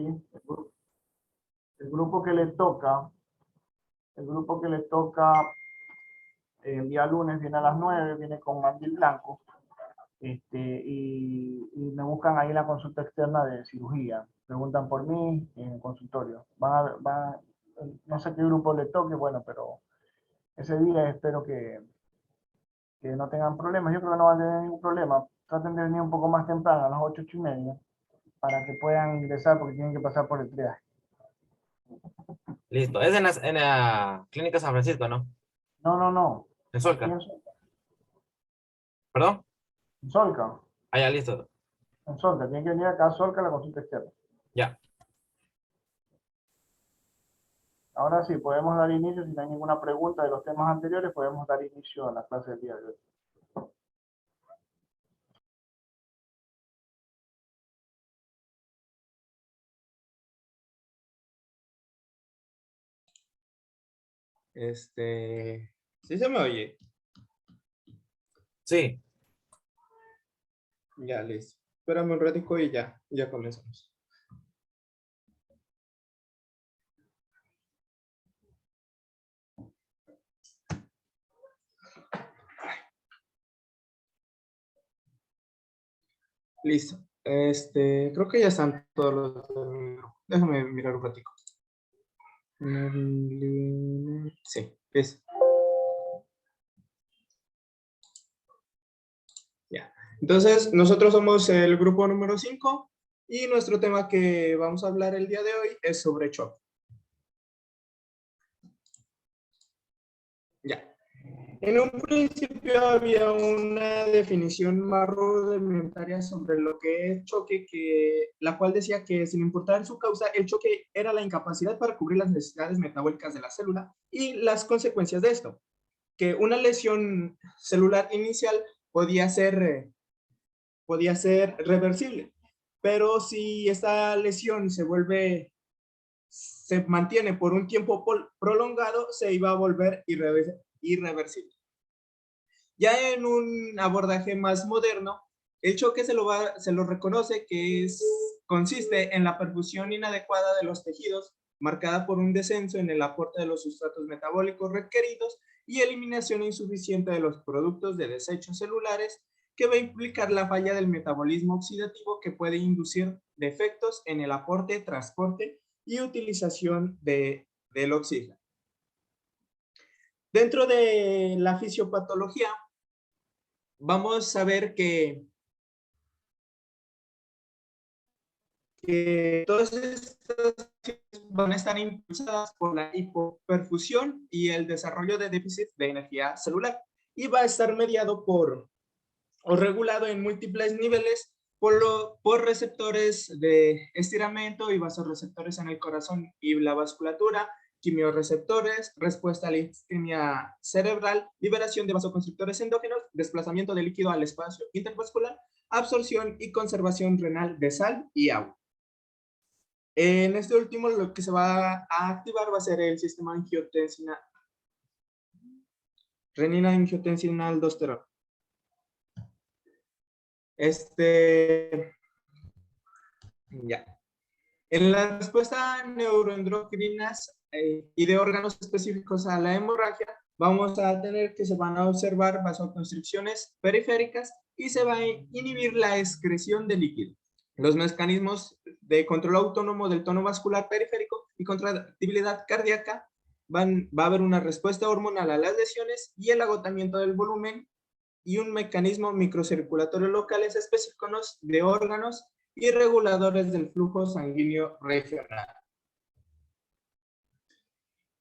¿sí? El grupo que le toca, el grupo que le toca el día lunes viene a las 9, viene con mandil blanco, y me buscan ahí en la consulta externa de cirugía. Preguntan por mí en el consultorio. No sé qué grupo le toque, bueno, pero ese día espero que no tengan problemas. Yo creo que no van a tener ningún problema. Traten de venir un poco más temprano, a las 8, 8:30, para que puedan ingresar porque tienen que pasar por el triaje. Listo. Es en la Clínica San Francisco, ¿no? No, no, no. En Aquí Solca. en Solca. ¿Perdón? En Solca. Ah, ya, listo. En Solca. Tienen que venir acá a Solca a la consulta externa. Ya. Ahora sí, podemos dar inicio. Si no hay ninguna pregunta de los temas anteriores, podemos dar inicio a la clase del día de hoy. ¿Sí se me oye? Sí. Ya, listo. Espérame un ratico y ya comenzamos. Listo. Creo que ya están todos los del grupo. Déjame mirar un ratico. Sí, es. Ya. Entonces, nosotros somos el grupo número 5 y nuestro tema que vamos a hablar el día de hoy es sobre choque. Ya. En un principio había una definición más rudimentaria sobre lo que es choque, la cual decía que sin importar su causa, el choque era la incapacidad para cubrir las necesidades metabólicas de la célula y las consecuencias de esto, que una lesión celular inicial podía ser reversible, pero si esta lesión se mantiene por un tiempo prolongado, se iba a volver irreversible. Ya en un abordaje más moderno, el choque se lo reconoce que consiste en la perfusión inadecuada de los tejidos, marcada por un descenso en el aporte de los sustratos metabólicos requeridos y eliminación insuficiente de los productos de desechos celulares, que va a implicar la falla del metabolismo oxidativo que puede inducir defectos en el aporte, transporte y utilización del oxígeno. Dentro de la fisiopatología, vamos a ver que todas estas van a estar impulsadas por la hipoperfusión y el desarrollo de déficit de energía celular, y va a estar mediado o regulado en múltiples niveles por receptores de estiramiento y vasoreceptores en el corazón y la vasculatura, quimiorreceptores, respuesta a la isquemia cerebral, liberación de vasoconstrictores endógenos, desplazamiento de líquido al espacio intervascular, absorción y conservación renal de sal y agua. En este último, lo que se va a activar va a ser el sistema renina-angiotensina-aldosterona. Ya. En la respuesta neuroendocrinas y de órganos específicos a la hemorragia, vamos a tener que se van a observar vasoconstricciones periféricas y se va a inhibir la excreción de líquido. Los mecanismos de control autónomo del tono vascular periférico y contractibilidad cardíaca va a haber una respuesta hormonal a las lesiones y el agotamiento del volumen y un mecanismo microcirculatorio locales específicos de órganos y reguladores del flujo sanguíneo regional.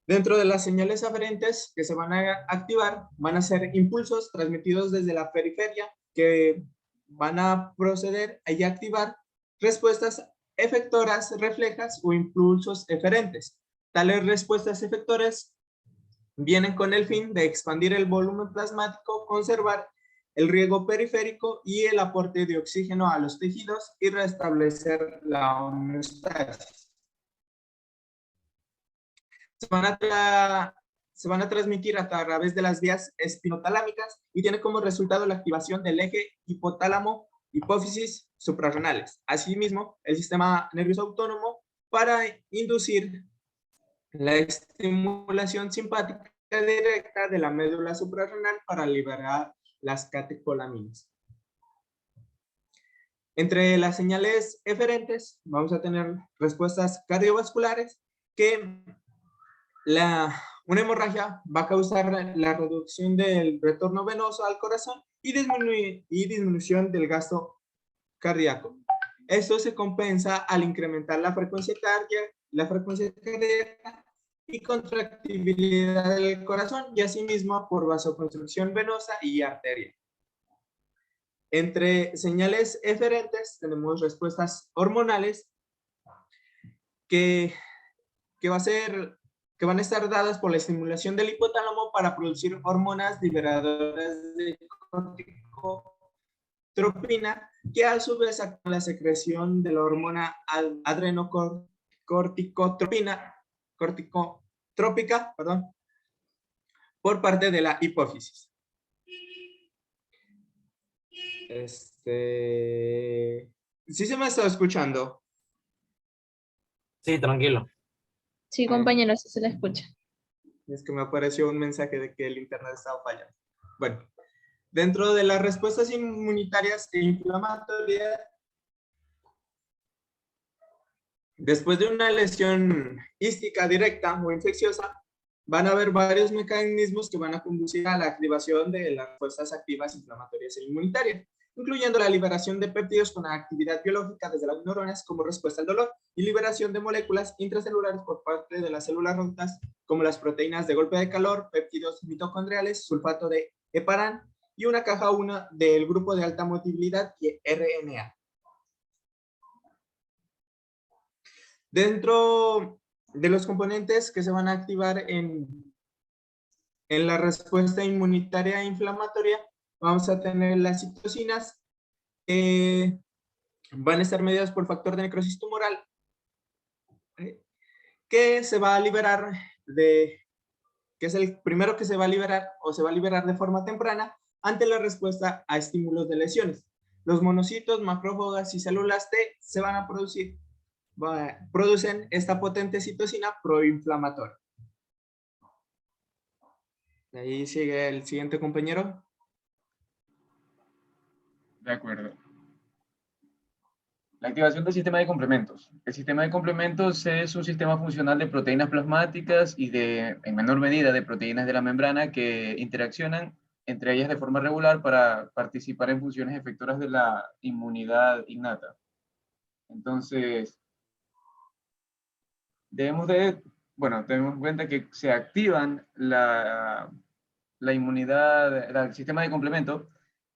Dentro de las señales aferentes que se van a activar, van a ser impulsos transmitidos desde la periferia que van a proceder a activar respuestas efectoras reflejas o impulsos eferentes. Tales respuestas efectoras vienen con el fin de expandir el volumen plasmático, conservar el riego periférico y el aporte de oxígeno a los tejidos y restablecer la homeostasis. Se van a transmitir a través de las vías espinotalámicas y tiene como resultado la activación del eje hipotálamo, hipófisis suprarrenales. Asimismo, el sistema nervioso autónomo para inducir la estimulación simpática directa de la médula suprarrenal para liberar las catecolaminas. Entre las señales eferentes vamos a tener respuestas cardiovasculares que una hemorragia va a causar la reducción del retorno venoso al corazón y disminución del gasto cardíaco. Esto se compensa al incrementar la frecuencia cardíaca y contractibilidad del corazón y asimismo por vasoconstricción venosa y arterial. Entre señales eferentes tenemos respuestas hormonales que van a estar dadas por la estimulación del hipotálamo para producir hormonas liberadoras de corticotropina, que a su vez actúan la secreción de la hormona adrenocorticotrópica, por parte de la hipófisis. ¿Sí se me está escuchando? Sí, tranquilo. Sí, compañero, sí se le escucha. Es que me apareció un mensaje de que el internet estaba fallando. Bueno, dentro de las respuestas inmunitarias e inflamatorias, después de una lesión ística directa o infecciosa, van a haber varios mecanismos que van a conducir a la activación de las respuestas activas inflamatorias e inmunitarias, incluyendo la liberación de péptidos con actividad biológica desde las neuronas como respuesta al dolor y liberación de moléculas intracelulares por parte de las células rotas como las proteínas de golpe de calor, péptidos mitocondriales, sulfato de heparan y una caja 1 del grupo de alta motilidad y RNA. Dentro de los componentes que se van a activar en la respuesta inmunitaria e inflamatoria, vamos a tener las citocinas, van a estar mediadas por factor de necrosis tumoral, que se va a liberar que es el primero que se va a liberar o se va a liberar de forma temprana ante la respuesta a estímulos de lesiones. Los monocitos, macrófagas y células T se van a producen esta potente citocina proinflamatoria. Ahí sigue el siguiente compañero. De acuerdo. La activación del sistema de complementos. El sistema de complementos es un sistema funcional de proteínas plasmáticas y en menor medida, de proteínas de la membrana que interaccionan entre ellas de forma regular para participar en funciones efectoras de la inmunidad innata. Entonces, tenemos en cuenta que se activan la inmunidad, el sistema de complemento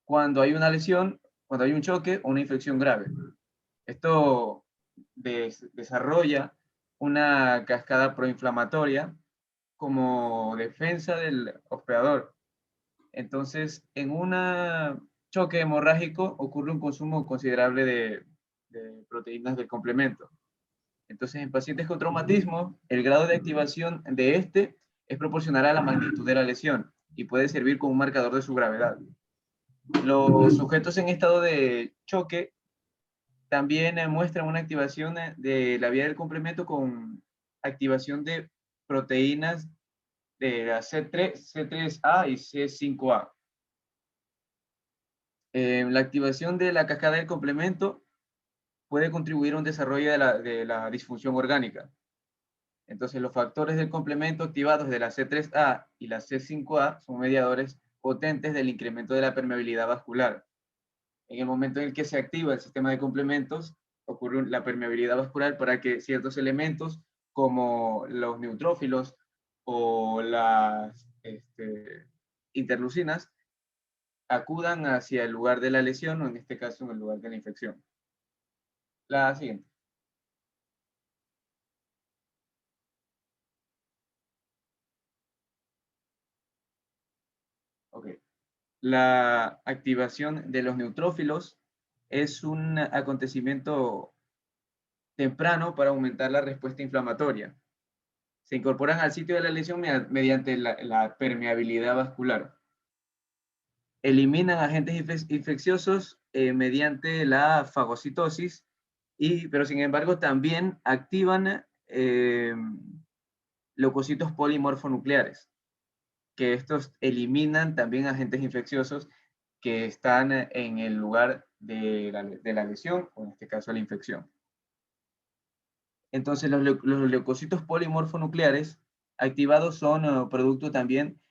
cuando hay una lesión, cuando hay un choque o una infección grave. Esto desarrolla una cascada proinflamatoria como defensa del hospedador. Entonces, en un choque hemorrágico ocurre un consumo considerable de proteínas del complemento. Entonces, en pacientes con traumatismo, el grado de activación de este es proporcional a la magnitud de la lesión y puede servir como un marcador de su gravedad. Los sujetos en estado de choque también muestran una activación de la vía del complemento con activación de proteínas de la C3A y C5A. La activación de la cascada del complemento puede contribuir a un desarrollo de la disfunción orgánica. Entonces, los factores del complemento activados de la C3A y la C5A son mediadores potentes del incremento de la permeabilidad vascular. En el momento en el que se activa el sistema de complementos, ocurre la permeabilidad vascular para que ciertos elementos como los neutrófilos o las interleucinas acudan hacia el lugar de la lesión o en este caso en el lugar de la infección. La siguiente. Ok. La activación de los neutrófilos es un acontecimiento temprano para aumentar la respuesta inflamatoria. Se incorporan al sitio de la lesión mediante la permeabilidad vascular. Eliminan agentes infecciosos mediante la fagocitosis pero sin embargo también activan leucocitos polimorfonucleares, que estos eliminan también agentes infecciosos que están en el lugar de la lesión, o en este caso la infección. Entonces los leucocitos polimorfonucleares activados son producto también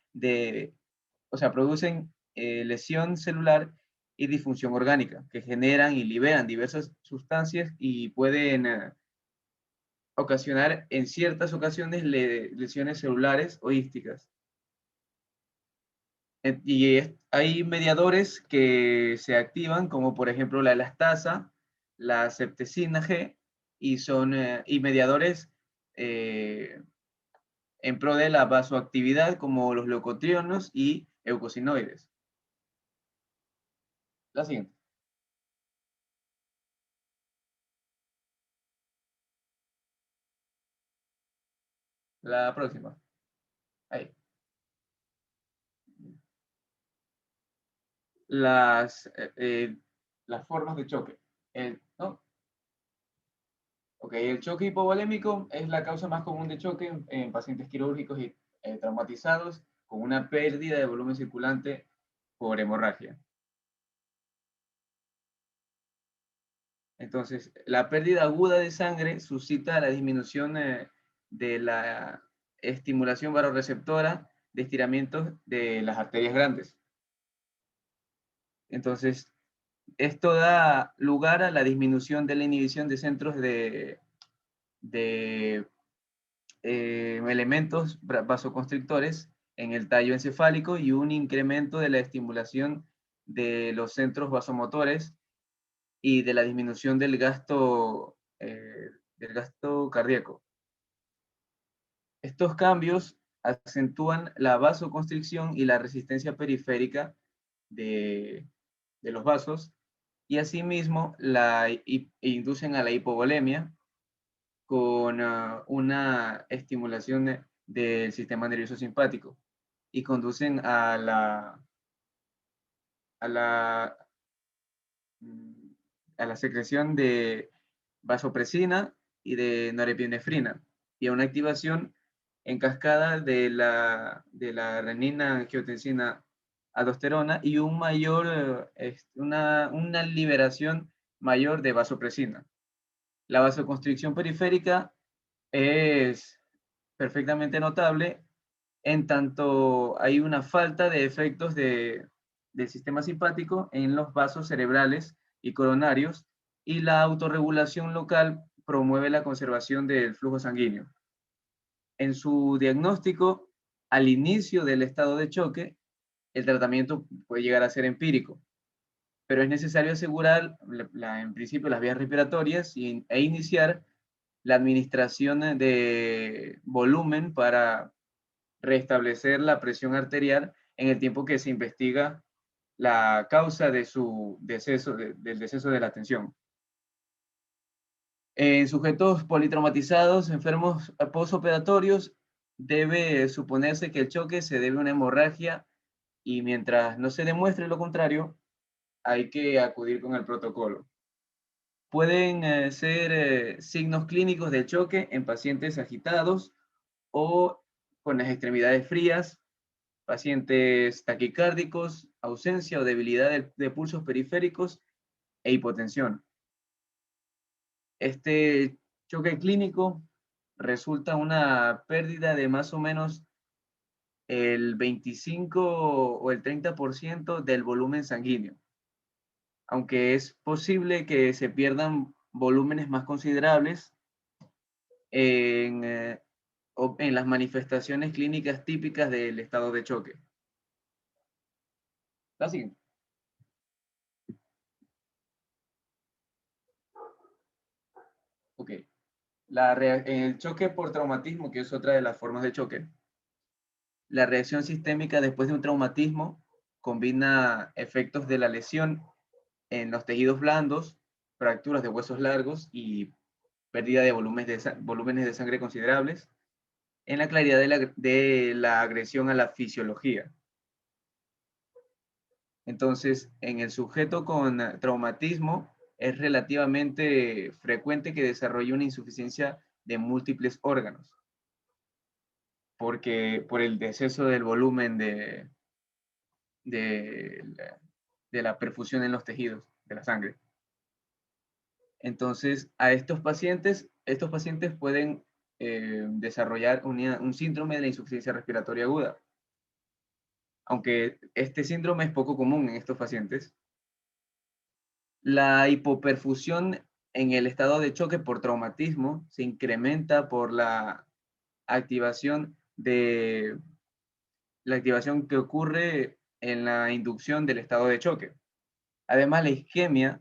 o sea, producen lesión celular y disfunción orgánica, que generan y liberan diversas sustancias y pueden ocasionar en ciertas ocasiones lesiones celulares o ísticas. Hay mediadores que se activan, como por ejemplo la elastasa, la septecina G, y mediadores en pro de la vasoactividad, como los leucotrienos y eucocinoides. La siguiente. La próxima. Ahí. Las formas de choque. ¿No? Ok, el choque hipovolémico es la causa más común de choque en pacientes quirúrgicos y traumatizados con una pérdida de volumen circulante por hemorragia. Entonces, la pérdida aguda de sangre suscita la disminución de la estimulación vasoreceptora de estiramientos de las arterias grandes. Entonces, esto da lugar a la disminución de la inhibición de centros de elementos vasoconstrictores en el tallo encefálico y un incremento de la estimulación de los centros vasomotores y de la disminución del gasto cardíaco. Estos cambios acentúan la vasoconstricción y la resistencia periférica de los vasos y asimismo inducen a la hipovolemia con una estimulación del sistema nervioso simpático y conducen a la secreción de vasopresina y de norepinefrina y a una activación en cascada de la renina, angiotensina, aldosterona y una liberación mayor de vasopresina. La vasoconstricción periférica es perfectamente notable en tanto hay una falta de efectos del sistema simpático en los vasos cerebrales y coronarios, y la autorregulación local promueve la conservación del flujo sanguíneo. En su diagnóstico, al inicio del estado de choque, el tratamiento puede llegar a ser empírico, pero es necesario asegurar, en principio, las vías respiratorias e iniciar la administración de volumen para restablecer la presión arterial en el tiempo que se investiga la causa de su deceso, del deceso de la tensión. En sujetos politraumatizados, enfermos postoperatorios, debe suponerse que el choque se debe a una hemorragia y mientras no se demuestre lo contrario, hay que acudir con el protocolo. Pueden ser signos clínicos del choque en pacientes agitados o con las extremidades frías, pacientes taquicárdicos, ausencia o debilidad de pulsos periféricos e hipotensión. Este choque clínico resulta una pérdida de más o menos el 25 o el 30% del volumen sanguíneo, aunque es posible que se pierdan volúmenes más considerables en las manifestaciones clínicas típicas del estado de choque. La siguiente. Ok. El choque por traumatismo, que es otra de las formas de choque. La reacción sistémica después de un traumatismo combina efectos de la lesión en los tejidos blandos, fracturas de huesos largos y pérdida de volúmenes de sangre considerables en la claridad de la agresión a la fisiología. Entonces, en el sujeto con traumatismo, es relativamente frecuente que desarrolle una insuficiencia de múltiples órganos, porque por el deceso del volumen de la perfusión en los tejidos de la sangre. Entonces, a estos pacientes pueden desarrollar un síndrome de la insuficiencia respiratoria aguda. Aunque este síndrome es poco común en estos pacientes, la hipoperfusión en el estado de choque por traumatismo se incrementa por la activación que ocurre en la inducción del estado de choque. Además, la isquemia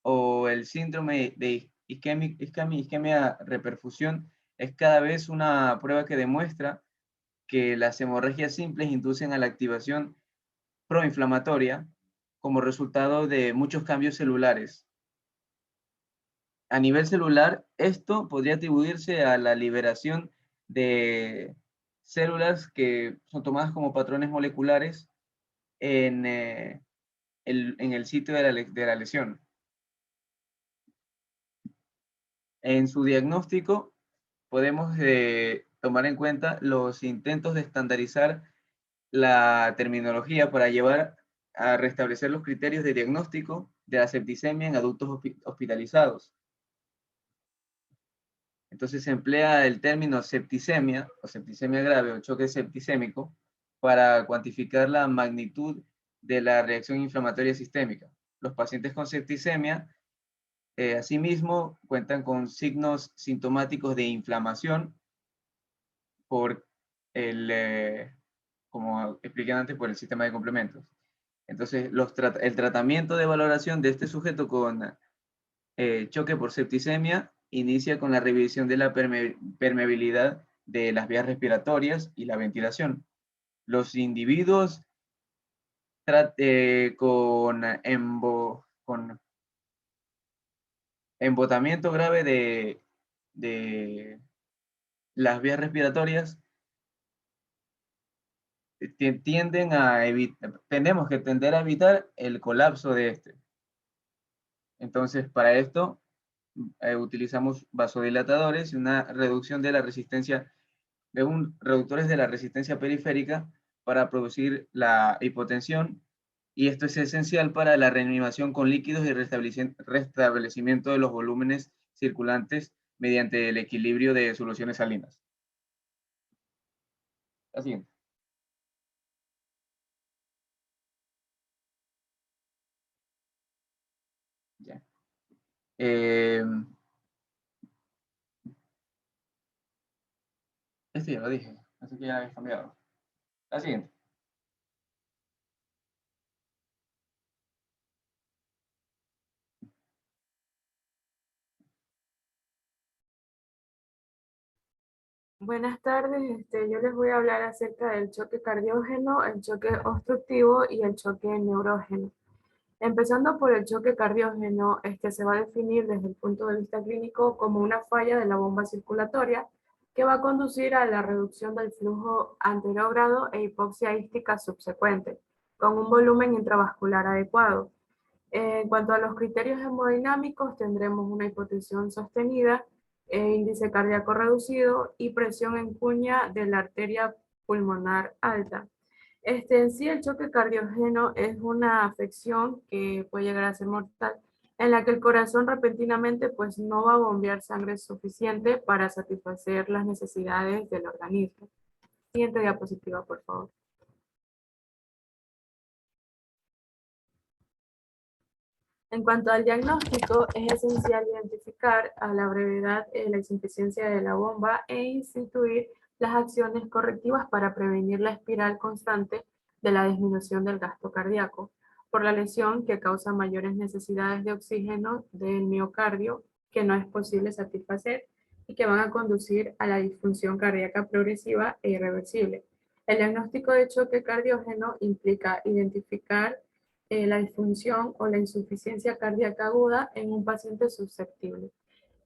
o el síndrome de isquemia reperfusión es cada vez una prueba que demuestra que las hemorragias simples inducen a la activación proinflamatoria como resultado de muchos cambios celulares. A nivel celular, esto podría atribuirse a la liberación de células que son tomadas como patrones moleculares en el sitio de la lesión. En su diagnóstico podemos tomar en cuenta los intentos de estandarizar la terminología para llevar a restablecer los criterios de diagnóstico de la septicemia en adultos hospitalizados. Entonces se emplea el término septicemia o septicemia grave o choque septicémico para cuantificar la magnitud de la reacción inflamatoria sistémica. Los pacientes con septicemia asimismo cuentan con signos sintomáticos de inflamación por como expliqué antes, por el sistema de complementos. Entonces, el tratamiento de valoración de este sujeto con choque por septicemia inicia con la revisión de la permeabilidad de las vías respiratorias y la ventilación. Los individuos con embotamiento grave de las vías respiratorias tenemos que tender a evitar el colapso de este. Entonces, para esto utilizamos vasodilatadores y una reducción de la resistencia, reductores de la resistencia periférica para producir la hipotensión, y esto es esencial para la reanimación con líquidos y restablecimiento de los volúmenes circulantes mediante el equilibrio de soluciones salinas. La siguiente. Ya. Este ya lo dije, así que ya habéis cambiado. La siguiente. Buenas tardes, yo les voy a hablar acerca del choque cardiógeno, el choque obstructivo y el choque neurógeno. Empezando por el choque cardiógeno, se va a definir desde el punto de vista clínico como una falla de la bomba circulatoria que va a conducir a la reducción del flujo anterogrado e hipoxia ística subsecuente, con un volumen intravascular adecuado. En cuanto a los criterios hemodinámicos, tendremos una hipotensión sostenida, índice cardíaco reducido y presión en cuña de la arteria pulmonar alta. En sí, el choque cardiógeno es una afección que puede llegar a ser mortal, en la que el corazón repentinamente pues no va a bombear sangre suficiente para satisfacer las necesidades del organismo. Siguiente diapositiva, por favor. En cuanto al diagnóstico, es esencial identificar a la brevedad la insuficiencia de la bomba e instituir las acciones correctivas para prevenir la espiral constante de la disminución del gasto cardíaco por la lesión que causa mayores necesidades de oxígeno del miocardio que no es posible satisfacer y que van a conducir a la disfunción cardíaca progresiva e irreversible. El diagnóstico de choque cardiógeno implica identificar la disfunción o la insuficiencia cardíaca aguda en un paciente susceptible.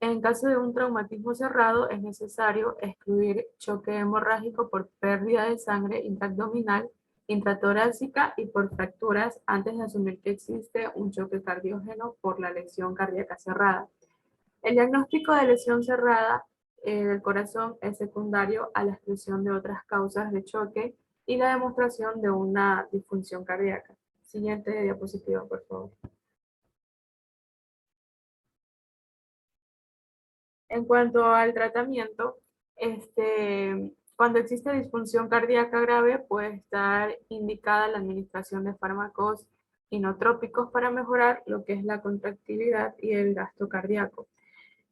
En caso de un traumatismo cerrado, es necesario excluir choque hemorrágico por pérdida de sangre intraabdominal intratorácica y por fracturas antes de asumir que existe un choque cardiógeno por la lesión cardíaca cerrada. El diagnóstico de lesión cerrada del corazón es secundario a la exclusión de otras causas de choque y la demostración de una disfunción cardíaca. Siguiente diapositiva, por favor. En cuanto al tratamiento, cuando existe disfunción cardíaca grave, puede estar indicada la administración de fármacos inotrópicos para mejorar lo que es la contractilidad y el gasto cardíaco.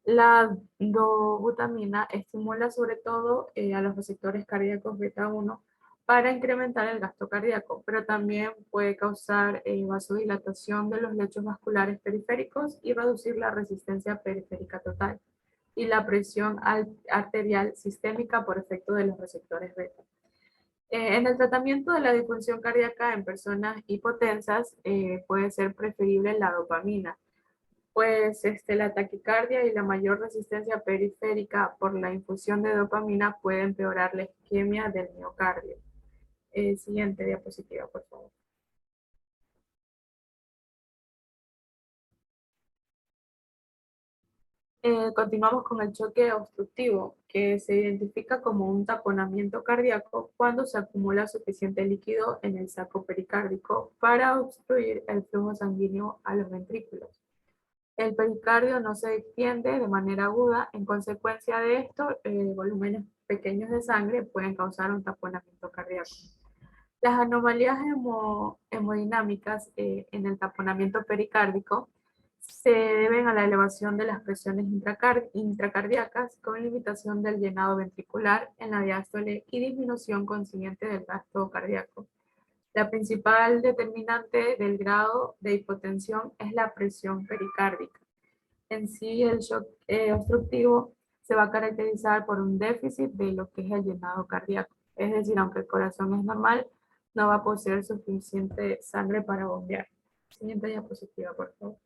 La dobutamina estimula sobre todo a los receptores cardíacos beta 1 para incrementar el gasto cardíaco, pero también puede causar vasodilatación de los lechos vasculares periféricos y reducir la resistencia periférica total y la presión arterial sistémica por efecto de los receptores beta. En el tratamiento de la disfunción cardíaca en personas hipotensas puede ser preferible la dopamina, pues la taquicardia y la mayor resistencia periférica por la infusión de dopamina puede empeorar la isquemia del miocardio. Siguiente diapositiva, por favor. Continuamos con el choque obstructivo, que se identifica como un taponamiento cardíaco cuando se acumula suficiente líquido en el saco pericárdico para obstruir el flujo sanguíneo a los ventrículos. El pericardio no se extiende de manera aguda, en consecuencia de esto, volúmenes pequeños de sangre pueden causar un taponamiento cardíaco. Las anomalías hemodinámicas en el taponamiento pericárdico se deben a la elevación de las presiones intracardíacas con limitación del llenado ventricular en la diástole y disminución consiguiente del gasto cardíaco. La principal determinante del grado de hipotensión es la presión pericárdica. En sí, el shock obstructivo se va a caracterizar por un déficit de lo que es el llenado cardíaco. Es decir, aunque el corazón es normal, no va a poseer suficiente sangre para bombear. Siguiente diapositiva, por favor.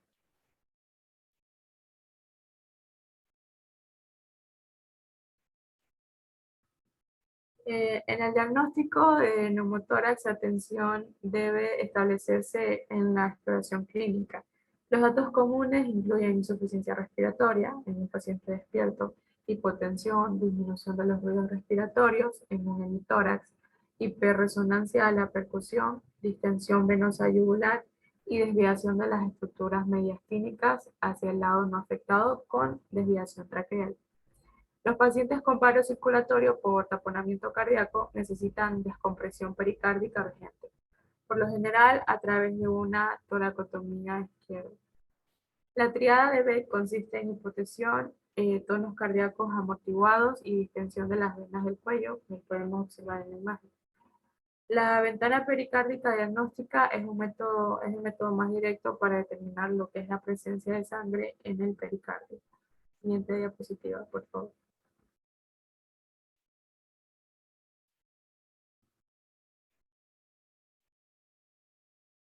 En el diagnóstico de neumotórax, la atención debe establecerse en la exploración clínica. Los datos comunes incluyen insuficiencia respiratoria en un paciente despierto, hipotensión, disminución de los ruidos respiratorios en un hemitórax, hiperresonancia a la percusión, distensión venosa yugular y desviación de las estructuras mediastínicas hacia el lado no afectado con desviación traqueal. Los pacientes con paro circulatorio por taponamiento cardíaco necesitan descompresión pericárdica urgente, por lo general a través de una toracotomía izquierda. La triada de Beck consiste en hipotensión, tonos cardíacos amortiguados y distensión de las venas del cuello, como podemos observar en la imagen. La ventana pericárdica diagnóstica es un método más directo para determinar lo que es la presencia de sangre en el pericardio. Siguiente diapositiva, por favor.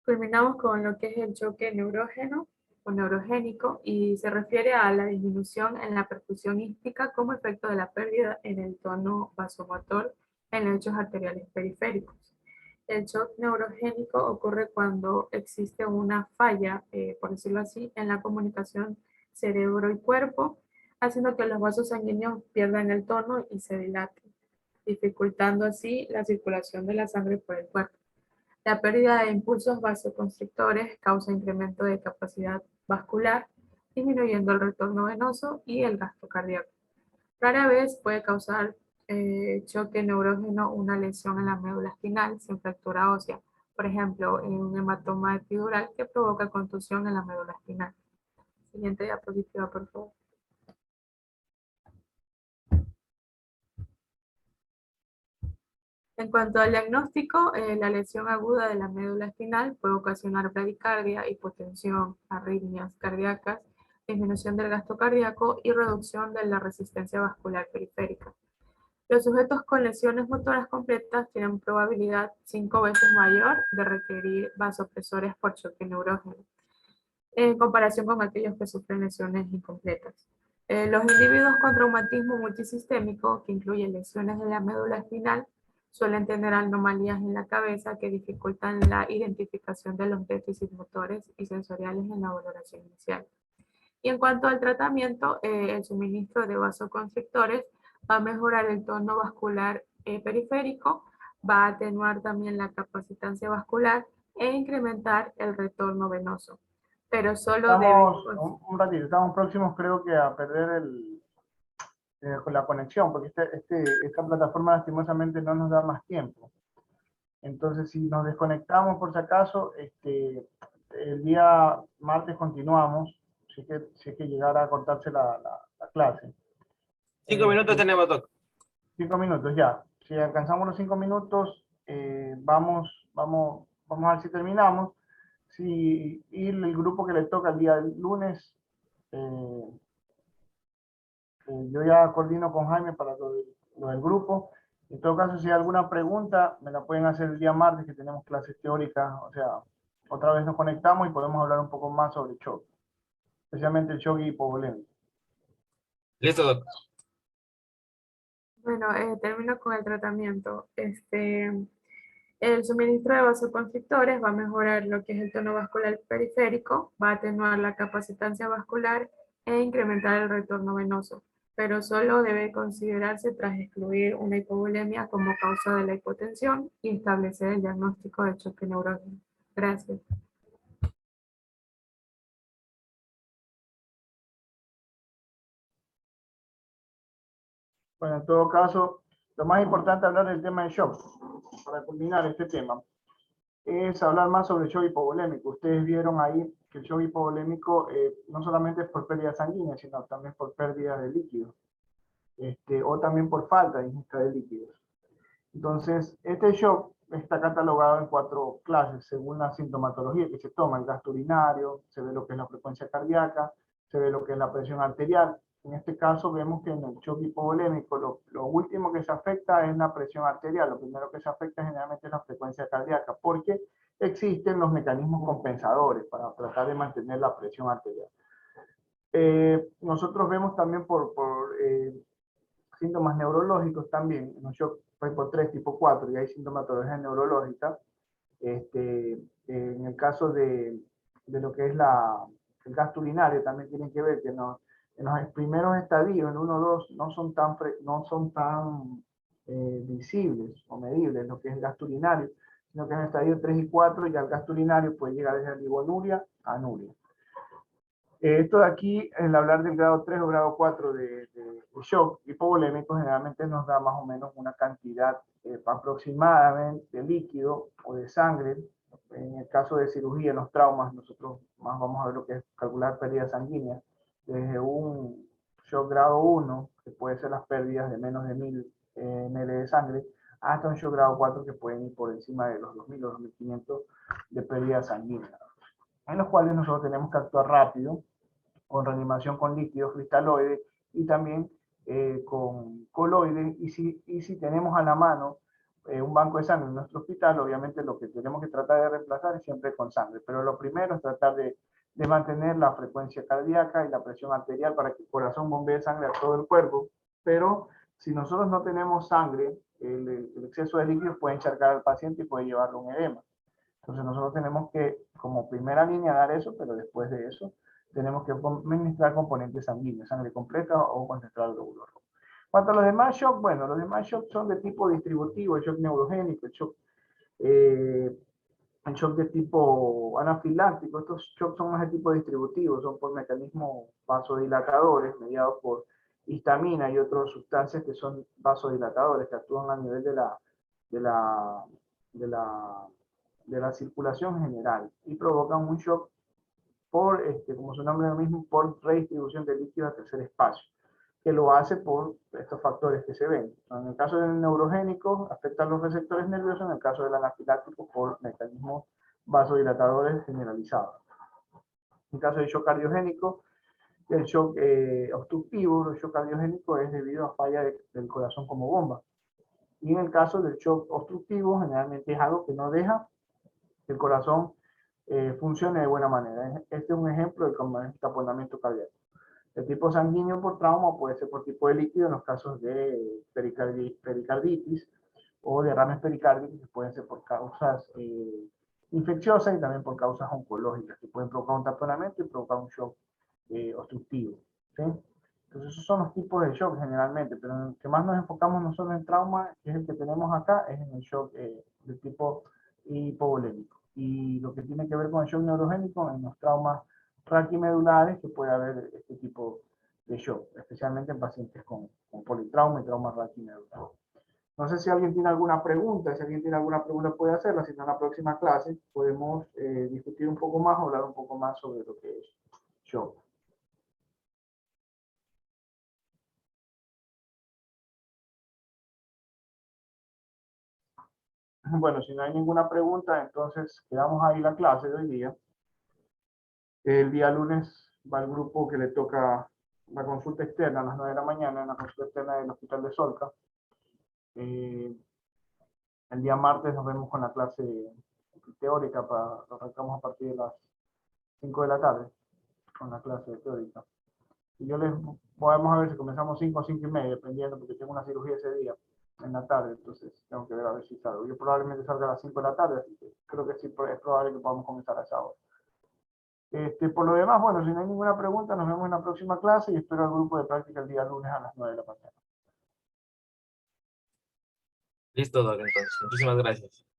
Culminamos con lo que es el choque neurógeno o neurogénico y se refiere a la disminución en la perfusión ística como efecto de la pérdida en el tono vasomotor en los lechos arteriales periféricos. El shock neurogénico ocurre cuando existe una falla, por decirlo así, en la comunicación cerebro y cuerpo, haciendo que los vasos sanguíneos pierdan el tono y se dilaten, dificultando así la circulación de la sangre por el cuerpo. La pérdida de impulsos vasoconstrictores causa incremento de capacidad vascular, disminuyendo el retorno venoso y el gasto cardíaco. Rara vez puede causar choque neurógeno una lesión en la médula espinal sin fractura ósea, por ejemplo, en un hematoma epidural que provoca contusión en la médula espinal. Siguiente diapositiva, por favor. En cuanto al diagnóstico, la lesión aguda de la médula espinal puede ocasionar bradicardia, hipotensión, arritmias cardíacas, disminución del gasto cardíaco y reducción de la resistencia vascular periférica. Los sujetos con lesiones motoras completas tienen probabilidad 5 veces mayor de requerir vasopresores por choque neurógeno, en comparación con aquellos que sufren lesiones incompletas. Los individuos con traumatismo multisistémico, que incluyen lesiones de la médula espinal, Suelen tener anomalías en la cabeza que dificultan la identificación de los déficits motores y sensoriales en la valoración inicial. Y en cuanto al tratamiento, el suministro de vasoconstrictores va a mejorar el tono vascular periférico, va a atenuar también la capacitancia vascular e incrementar el retorno venoso. Pero solo debe... Estamos, un ratito, estamos próximos creo que a perder con la conexión, porque esta plataforma lastimosamente no nos da más tiempo. Entonces, si nos desconectamos por si acaso, el día martes continuamos, si es que llegara a cortarse la clase. 5 minutos tenemos, Doc. 5 minutos ya. Si alcanzamos los 5 minutos, vamos a ver si terminamos. Y el grupo que le toca el día lunes, yo ya coordino con Jaime para lo del grupo. En todo caso, si hay alguna pregunta, me la pueden hacer el día martes, que tenemos clases teóricas. O sea, otra vez nos conectamos y podemos hablar un poco más sobre shock, especialmente el shock hipovolémico. Listo, Doc. Bueno, termino con el tratamiento. El suministro de vasoconstrictores va a mejorar lo que es el tono vascular periférico, va a atenuar la capacitancia vascular e incrementar el retorno venoso, pero solo debe considerarse tras excluir una hipovolemia como causa de la hipotensión y establecer el diagnóstico de choque neurológico. Gracias. Bueno, en todo caso, lo más importante hablar del tema de shock, para culminar este tema, es hablar más sobre el shock hipovolémico. Ustedes vieron ahí que el shock hipovolémico no solamente es por pérdida sanguínea, sino también por pérdida de líquidos, o también por falta de ingesta de líquidos. Entonces, este shock está catalogado en 4 clases según la sintomatología que se toma: el gasto urinario, se ve lo que es la frecuencia cardíaca, se ve lo que es la presión arterial. En este caso vemos que en el shock hipovolémico lo último que se afecta es la presión arterial. Lo primero que se afecta generalmente es la frecuencia cardíaca, porque existen los mecanismos compensadores para tratar de mantener la presión arterial. Nosotros vemos también por síntomas neurológicos también, en un shock tipo 3, tipo 4, y hay sintomatología neurológica. En el caso de lo que es el gasto urinario, también tienen que ver que en los primeros estadios, en 1 o 2, no son tan visibles o medibles lo que es el gasto urinario, sino que en el estadio 3 y 4 ya el gasto urinario puede llegar desde oligonuria a anuria. Esto de aquí, el hablar del grado 3 o grado 4 de shock hipovolémico, generalmente nos da más o menos una cantidad aproximada de líquido o de sangre. En el caso de cirugía, en los traumas, nosotros más vamos a ver lo que es calcular pérdida sanguínea. Desde un shock grado 1, que puede ser las pérdidas de menos de 1000 ml de sangre, hasta un shock grado 4 que pueden ir por encima de los 2000 o 2500 de pérdida sanguínea, en los cuales nosotros tenemos que actuar rápido, con reanimación con líquido cristaloide y también con coloide. Y si tenemos a la mano un banco de sangre en nuestro hospital, obviamente lo que tenemos que tratar de reemplazar es siempre con sangre. Pero lo primero es tratar de mantener la frecuencia cardíaca y la presión arterial para que el corazón bombee sangre a todo el cuerpo. Pero si nosotros no tenemos sangre, el exceso de líquidos puede encharcar al paciente y puede llevarlo a un edema. Entonces nosotros tenemos que, como primera línea, dar eso, pero después de eso tenemos que administrar componentes sanguíneos, sangre completa o concentrado glóbulo rojo. Cuanto a los demás shocks, bueno, los demás shocks son de tipo distributivo: el shock neurogénico, el shock de tipo anafiláctico. Estos shocks son más de tipo distributivo, son por mecanismos vasodilatadores mediados por histamina y otras sustancias que son vasodilatadores, que actúan a nivel de la circulación general y provocan un shock por, como su nombre lo mismo, por redistribución de líquido a tercer espacio, que lo hace por estos factores que se ven. En el caso del neurogénico, afecta a los receptores nerviosos; en el caso del anafiláctico, por mecanismos vasodilatadores generalizados. En el caso del shock cardiogénico, el shock obstructivo, el shock cardiogénico es debido a falla del corazón como bomba. Y en el caso del shock obstructivo, generalmente es algo que no deja que el corazón funcione de buena manera. Este es un ejemplo del taponamiento cardíaco. El tipo sanguíneo por trauma puede ser por tipo de líquido en los casos de pericarditis, o derrames pericárdicos que pueden ser por causas infecciosas y también por causas oncológicas, que pueden provocar un taponamiento y provocar un shock obstructivo. ¿Sí? Entonces esos son los tipos de shock generalmente, pero en el que más nos enfocamos nosotros en trauma, que es el que tenemos acá, es en el shock de tipo hipovolémico. Y lo que tiene que ver con el shock neurogénico, en los traumas raquimedulares, que puede haber este tipo de shock, especialmente en pacientes con politrauma y trauma raquimedular. No sé si alguien tiene alguna pregunta, si alguien tiene alguna pregunta puede hacerla, si no en la próxima clase podemos discutir un poco más o hablar un poco más sobre lo que es shock. Bueno, si no hay ninguna pregunta, entonces quedamos ahí la clase de hoy día. El día lunes va el grupo que le toca la consulta externa a las 9 de la mañana en la consulta externa del Hospital de Solca. El día martes nos vemos con la clase teórica, lo arrancamos a partir de las 5 de la tarde con la clase teórica. Y yo les vamos a ver si comenzamos 5 o 5 y media, dependiendo, porque tengo una cirugía ese día en la tarde, entonces tengo que ver a ver si salgo. Yo probablemente salga a las 5 de la tarde, así que creo que sí es probable que podamos comenzar a esa hora. Por lo demás, bueno, si no hay ninguna pregunta, nos vemos en la próxima clase y espero al grupo de práctica el día lunes a las 9 de la mañana. Listo, Doc, entonces. Muchísimas gracias.